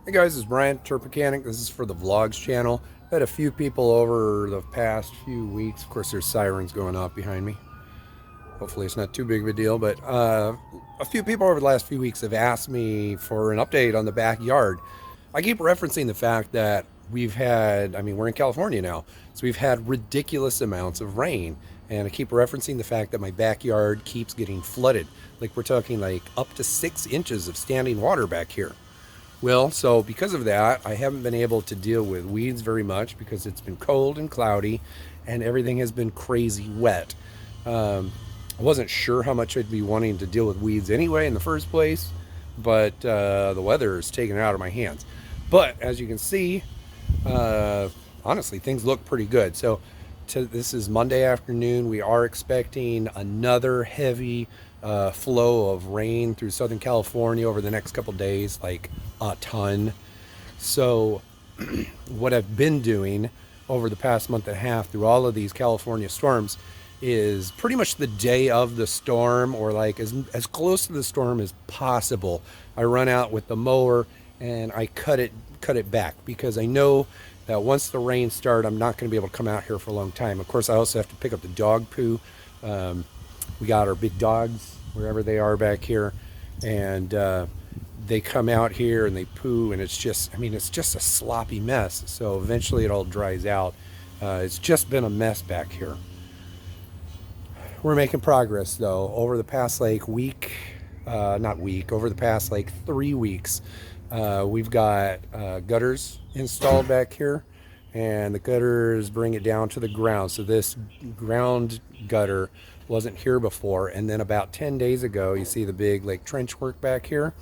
Hey guys, it's Brian, Turp Mechanic. This is for the Vlogs channel. I had a few people over the past few weeks. Of course, there's sirens going off behind me. Hopefully it's not too big of a deal, but a few people over the last few weeks have asked me for an update on the backyard. I keep referencing the fact that we're in California now, so we've had ridiculous amounts of rain. And I keep referencing the fact that my backyard keeps getting flooded. Like we're talking like up to 6 inches of standing water back here. Well, so because of that, I haven't been able to deal with weeds very much because it's been cold and cloudy and everything has been crazy wet. I wasn't sure how much I'd be wanting to deal with weeds anyway in the first place, but the weather is taking it out of my hands. But as you can see, honestly, things look pretty good. So this is Monday afternoon. We are expecting another heavy flow of rain through Southern California over the next couple days, like a ton. So what I've been doing over the past month and a half through all of these California storms is pretty much the day of the storm, or like as close to the storm as possible, I run out with the mower and I cut it back, because I know that once the rains start, I'm not going to be able to come out here for a long time. Of course, I also have to pick up the dog poo. We got our big dogs wherever they are back here, and they come out here and they poo, and it's just a sloppy mess. So eventually it all dries out. It's just been a mess back here. We're making progress though. Over the past over the past like 3 weeks, we've got gutters installed back here, and the gutters bring it down to the ground. So this ground gutter wasn't here before. And then about 10 days ago, you see the big like trench work back here.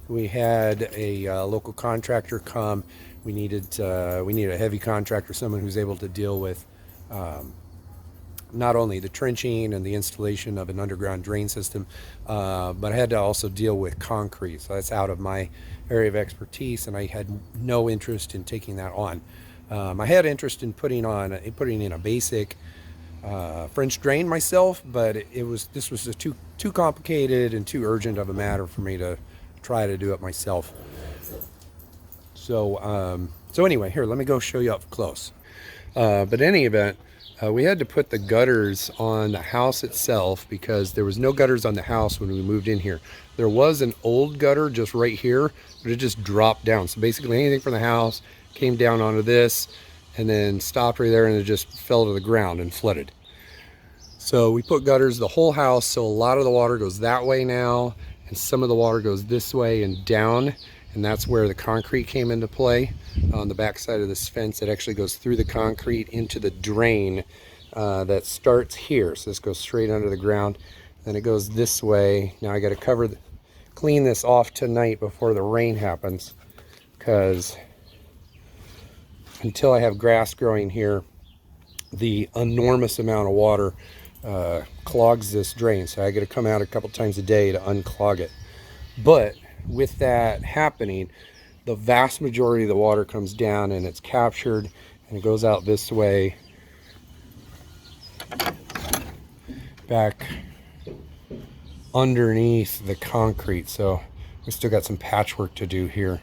We had a local contractor come. We needed a heavy contractor, someone who's able to deal with not only the trenching and the installation of an underground drain system, but I had to also deal with concrete. So that's out of my area of expertise, and I had no interest in taking that on. I had interest in putting in a basic French drain myself, but this was too complicated and too urgent of a matter for me to try to do it myself. So anyway, here, let me go show you up close. But in any event, we had to put the gutters on the house itself because there was no gutters on the house when we moved in here. There was an old gutter just right here, but it just dropped down. So basically anything from the house came down onto this and then stopped right there, and it just fell to the ground and flooded. So we put gutters the whole house, so a lot of the water goes that way now, and some of the water goes this way and down, and that's where the concrete came into play. On the back side of this fence, it actually goes through the concrete into the drain that starts here. So this goes straight under the ground, then it goes this way. Now I got to clean this off tonight before the rain happens, because until I have grass growing here, the enormous amount of water clogs this drain. So I got to come out a couple times a day to unclog it. But with that happening, the vast majority of the water comes down and it's captured, and it goes out this way back underneath the concrete. So we still got some patchwork to do here.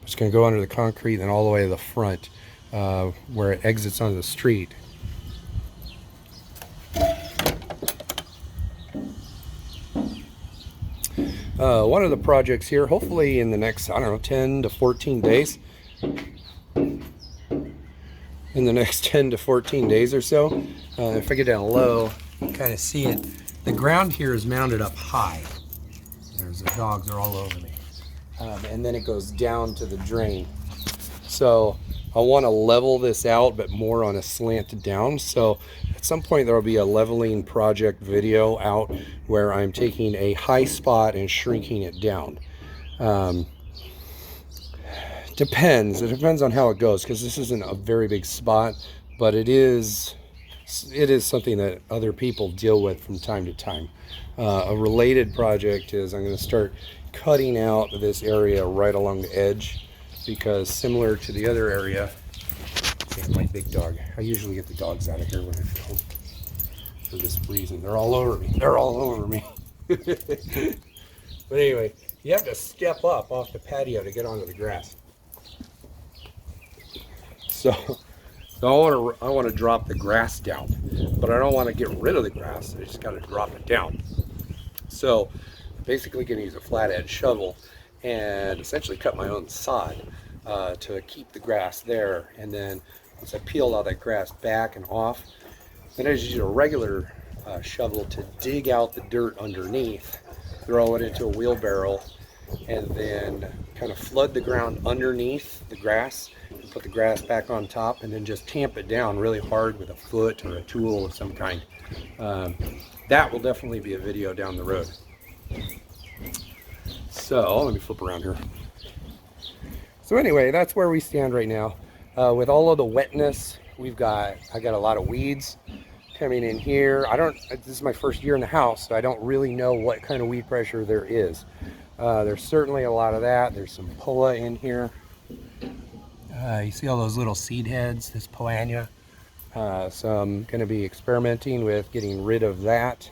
It's going to go under the concrete and all the way to the front where it exits onto the street. One of the projects here, hopefully in the next, 10 to 14 days. In the next 10 to 14 days or so, if I get down low, you can kind of see it. The ground here is mounted up high. There's the dogs, they're all over me. And then it goes down to the drain. So I want to level this out, but more on a slant down. So at some point there will be a leveling project video out where I'm taking a high spot and shrinking it down. It depends on how it goes, because this isn't a very big spot, but it is something that other people deal with from time to time. A related project is I'm going to start cutting out this area right along the edge, because similar to the other area, my big dog, I usually get the dogs out of here when I get home for this reason. They're all over me. But anyway, you have to step up off the patio to get onto the grass. So, I want to drop the grass down, but I don't want to get rid of the grass. I just got to drop it down. So basically going to use a flathead shovel and essentially cut my own sod to keep the grass there. And then once I peel all that grass back and off, then I just use a regular shovel to dig out the dirt underneath, throw it into a wheelbarrow, and then kind of flood the ground underneath the grass and put the grass back on top, and then just tamp it down really hard with a foot or a tool of some kind. That will definitely be a video down the road. So let me flip around here. So anyway, that's where we stand right now. With all of the wetness, I got a lot of weeds coming in here. This is my first year in the house, so I don't really know what kind of weed pressure there is. There's certainly a lot of that. There's some poa in here. You see all those little seed heads, this poania. So I'm going to be experimenting with getting rid of that.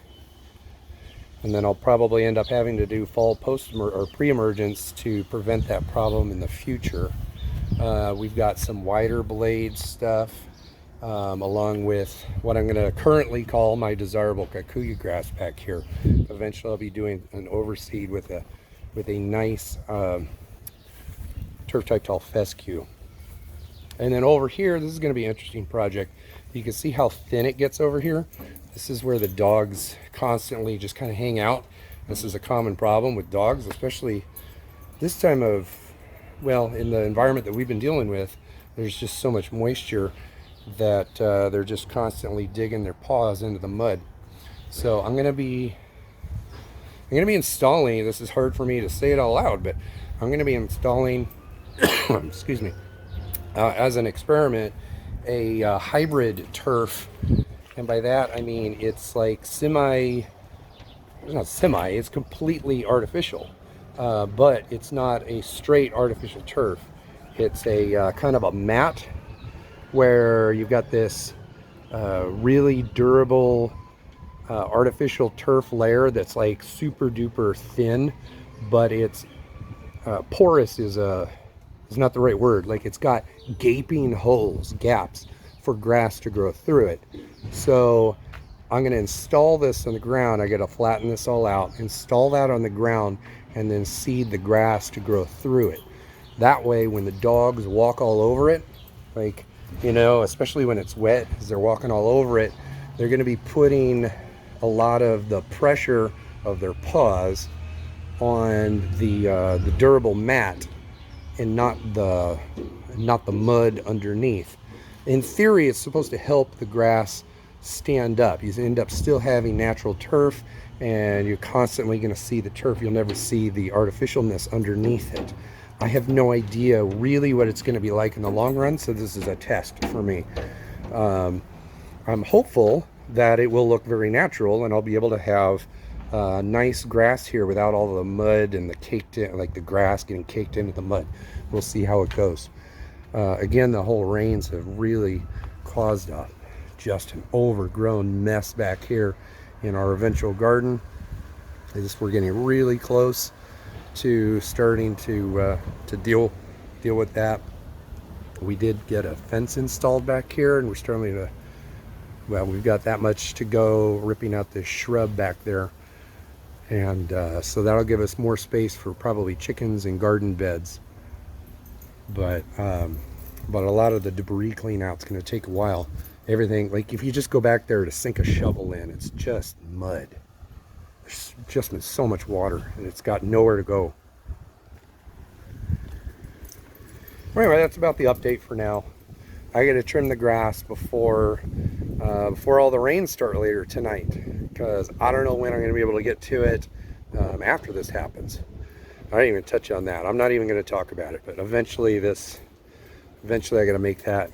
And then I'll probably end up having to do fall pre-emergence to prevent that problem in the future. We've got some wider blade stuff, along with what I'm going to currently call my desirable kikuyu grass back here. Eventually I'll be doing an overseed with a nice turf type tall fescue. And then over here, this is going to be an interesting project. You can see how thin it gets over here. This is where the dogs constantly just kind of hang out. This is a common problem with dogs, especially this time of, well, in the environment that we've been dealing with. There's just so much moisture that they're just constantly digging their paws into the mud. So I'm going to be installing, this is hard for me to say it out loud, but I'm going to be installing, excuse me, as an experiment, a hybrid turf. And by that I mean it's like it's completely artificial, but it's not a straight artificial turf. It's a kind of a mat where you've got this really durable artificial turf layer that's like super duper thin, but it's porous is not the right word. Like, it's got gaping holes, gaps for grass to grow through it. So I'm going to install this on the ground. I got to flatten this all out, install that on the ground, and then seed the grass to grow through it. That way, when the dogs walk all over it, like, you know, especially when it's wet, as they're walking all over it, they're going to be putting a lot of the pressure of their paws on the durable mat, and not the mud underneath. In theory, it's supposed to help the grass stand up. You end up still having natural turf, and you're constantly going to see the turf. You'll never see the artificialness underneath it. I have no idea really what it's going to be like in the long run, so this is a test for me. I'm hopeful that it will look very natural, and I'll be able to have nice grass here without all the mud and the grass getting caked into the mud. We'll see how it goes. Again, the whole rains have really caused just an overgrown mess back here in our eventual garden. We're getting really close to starting to deal with that. We did get a fence installed back here, and we're starting to, well, we've got that much to go, ripping out this shrub back there. And so that'll give us more space for probably chickens and garden beds. But a lot of the debris clean out's going to take a while. Everything, like if you just go back there to sink a shovel in, it's just mud. There's just been so much water, and it's got nowhere to go. Anyway, that's about the update for now. I got to trim the grass before all the rains start later tonight, because I don't know when I'm going to be able to get to it after this happens. I didn't even touch on that. I'm not even going to talk about it, but eventually I got to make that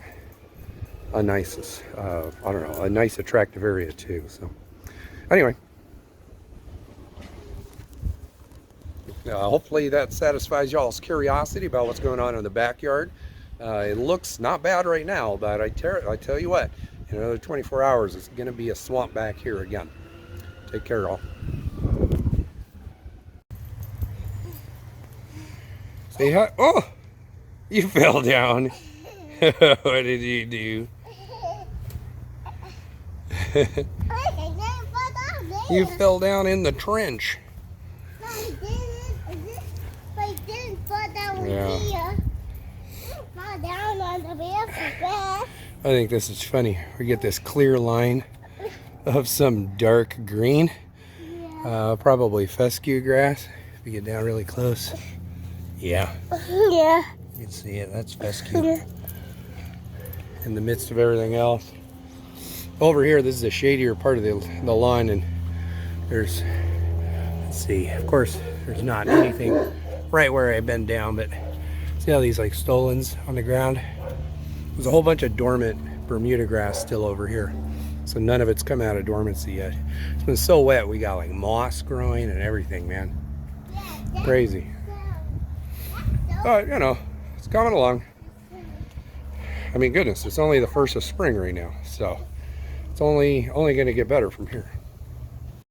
a nice, a nice attractive area too. So anyway, hopefully that satisfies y'all's curiosity about what's going on in the backyard. It looks not bad right now, but I tell you what, in another 24 hours, it's going to be a swamp back here again. Take care, y'all. Say hi. Oh, you fell down. What did you do? You fell down in the trench. No, I didn't. I didn't fall down Yeah. here. I fall down on the bed. I think this is funny. We get this clear line of some dark green, probably fescue grass. If you get down really close, yeah, Yeah. you can see it. That's fescue in the midst of everything else. Over here, this is a shadier part of the lawn, and there's, let's see, of course, there's not anything right where I bend down, but see how these like stolons on the ground? There's a whole bunch of dormant Bermuda grass still over here. So none of it's come out of dormancy yet. It's been so wet, we got like moss growing and everything, man. Crazy. But, you know, it's coming along. I mean, goodness, it's only the first of spring right now. So it's only going to get better from here.